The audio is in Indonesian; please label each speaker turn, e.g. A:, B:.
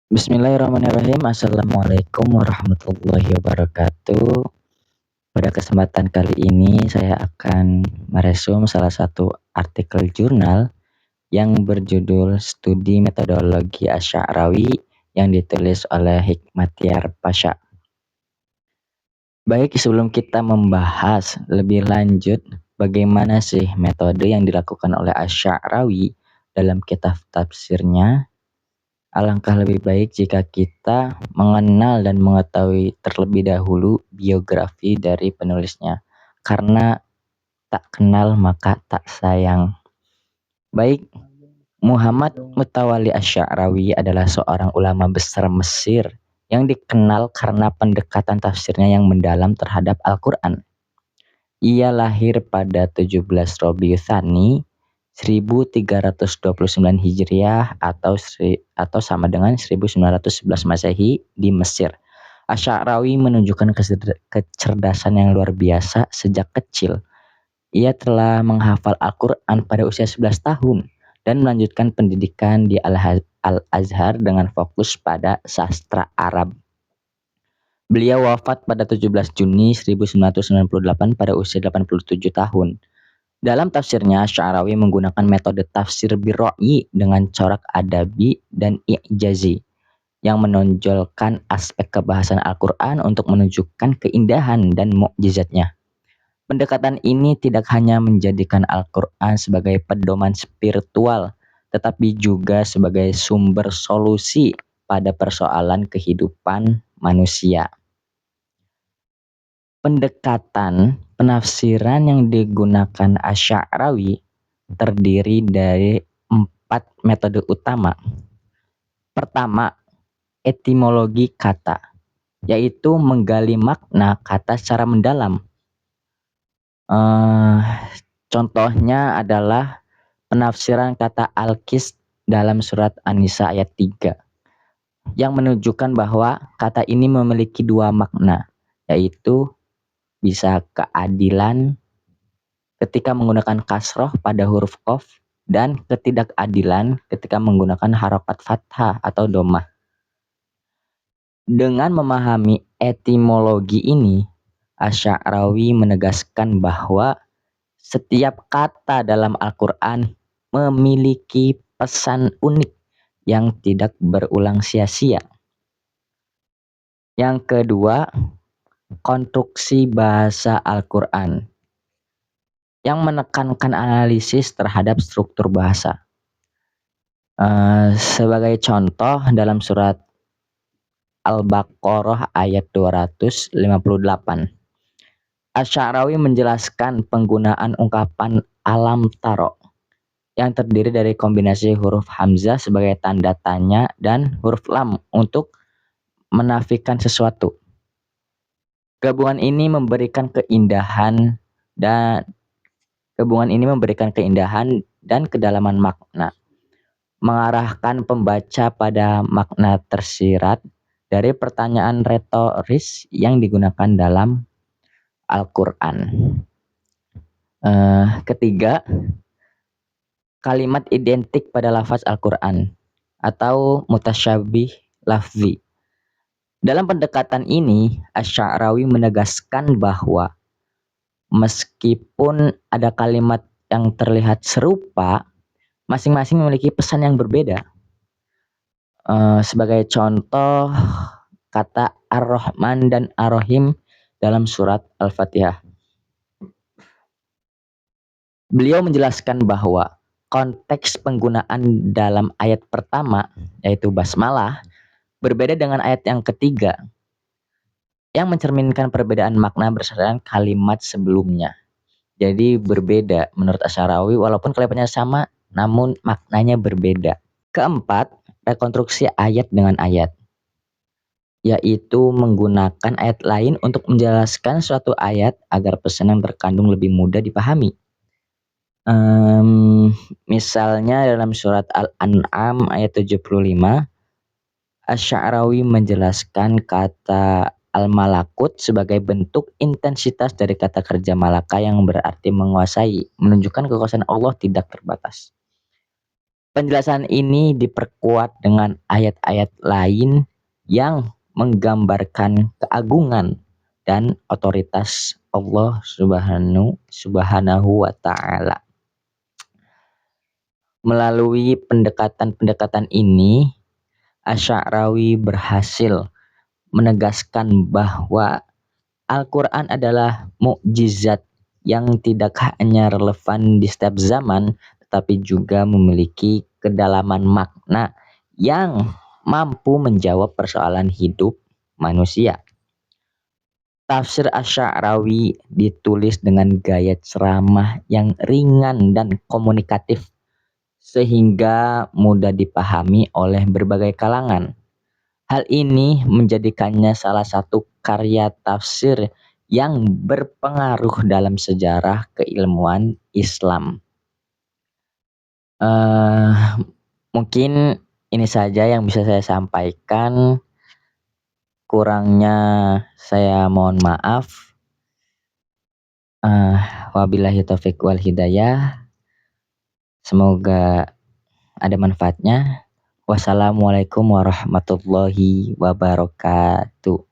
A: Bismillahirrahmanirrahim. Assalamualaikum warahmatullahi wabarakatuh. Pada kesempatan kali ini saya akan meresum salah satu artikel jurnal yang berjudul Studi Metodologi Asy'arawi yang ditulis oleh Hikmatyar Pasha. Baik, sebelum kita membahas lebih lanjut bagaimana sih metode yang dilakukan oleh Asy'arawi dalam kitab tafsirnya, alangkah lebih baik jika kita mengenal dan mengetahui terlebih dahulu biografi dari penulisnya, karena tak kenal maka tak sayang. Baik, Muhammad Mutawalli Asy'arawi adalah seorang ulama besar Mesir yang dikenal karena pendekatan tafsirnya yang mendalam terhadap Al-Quran. Ia lahir pada 17 Rabiul Tsani 1329 Hijriah atau sama dengan 1911 Masehi di Mesir. Asy'arawi menunjukkan kecerdasan yang luar biasa sejak kecil. Ia telah menghafal Al-Quran pada usia 11 tahun dan melanjutkan pendidikan di Al-Azhar dengan fokus pada sastra Arab. Beliau wafat pada 17 Juni 1998 pada usia 87 tahun. Dalam tafsirnya, Asy'arawi menggunakan metode tafsir birra'yi dengan corak adabi dan i'jazi yang menonjolkan aspek kebahasan Al-Quran untuk menunjukkan keindahan dan mukjizatnya. Pendekatan ini tidak hanya menjadikan Al-Quran sebagai pedoman spiritual, tetapi juga sebagai sumber solusi pada persoalan kehidupan manusia. Pendekatan penafsiran yang digunakan Asy'arawi terdiri dari 4 metode utama. Pertama, etimologi kata, yaitu menggali makna kata secara mendalam. Contohnya adalah penafsiran kata al-qist dalam surat An-Nisa ayat 3 yang menunjukkan bahwa kata ini memiliki 2 makna, yaitu bisa keadilan ketika menggunakan kasroh pada huruf qaf dan ketidakadilan ketika menggunakan harokat fathah atau dhammah. Dengan memahami etimologi ini, Asy'arawi menegaskan bahwa setiap kata dalam Al-Quran memiliki pesan unik yang tidak berulang sia-sia. Yang kedua, konstruksi bahasa Al-Quran yang menekankan analisis terhadap struktur bahasa. Sebagai contoh dalam surat Al-Baqarah ayat 258, Asy'arawi menjelaskan penggunaan ungkapan alam taro yang terdiri dari kombinasi huruf hamzah sebagai tanda tanya dan huruf lam untuk menafikan sesuatu. Gabungan ini memberikan keindahan dan kedalaman makna, mengarahkan pembaca pada makna tersirat dari pertanyaan retoris yang digunakan dalam Al-Quran. Ketiga, kalimat identik pada lafaz Al-Quran atau mutasyabih lafzi. Dalam pendekatan ini, Asy'arawi menegaskan bahwa meskipun ada kalimat yang terlihat serupa, masing-masing memiliki pesan yang berbeda. Sebagai contoh, kata Ar-Rahman dan Ar-Rahim dalam surat Al-Fatihah. Beliau menjelaskan bahwa konteks penggunaan dalam ayat pertama, yaitu basmalah, berbeda dengan ayat yang ketiga, yang mencerminkan perbedaan makna berdasarkan kalimat sebelumnya. Jadi berbeda menurut Asy'arawi, walaupun kalimatnya sama, namun maknanya berbeda. Keempat, rekonstruksi ayat dengan ayat, yaitu menggunakan ayat lain untuk menjelaskan suatu ayat agar pesan yang terkandung lebih mudah dipahami. Misalnya dalam surat Al-An'am ayat 75, Asy'arawi menjelaskan kata al-malakut sebagai bentuk intensitas dari kata kerja malaka yang berarti menguasai, menunjukkan kekuasaan Allah tidak terbatas. Penjelasan ini diperkuat dengan ayat-ayat lain yang menggambarkan keagungan dan otoritas Allah Subhanahu wa Ta'ala. Melalui pendekatan-pendekatan ini, Asy'arawi berhasil menegaskan bahwa Al-Quran adalah mukjizat yang tidak hanya relevan di setiap zaman, tetapi juga memiliki kedalaman makna yang mampu menjawab persoalan hidup manusia. Tafsir Asy'arawi ditulis dengan gaya ceramah yang ringan dan komunikatif, sehingga mudah dipahami oleh berbagai kalangan. Hal ini menjadikannya salah satu karya tafsir yang berpengaruh dalam sejarah keilmuan Islam. Mungkin ini saja yang bisa saya sampaikan. Kurangnya saya mohon maaf. Wabillahi taufiq wal hidayah. Semoga ada manfaatnya. Wassalamualaikum warahmatullahi wabarakatuh.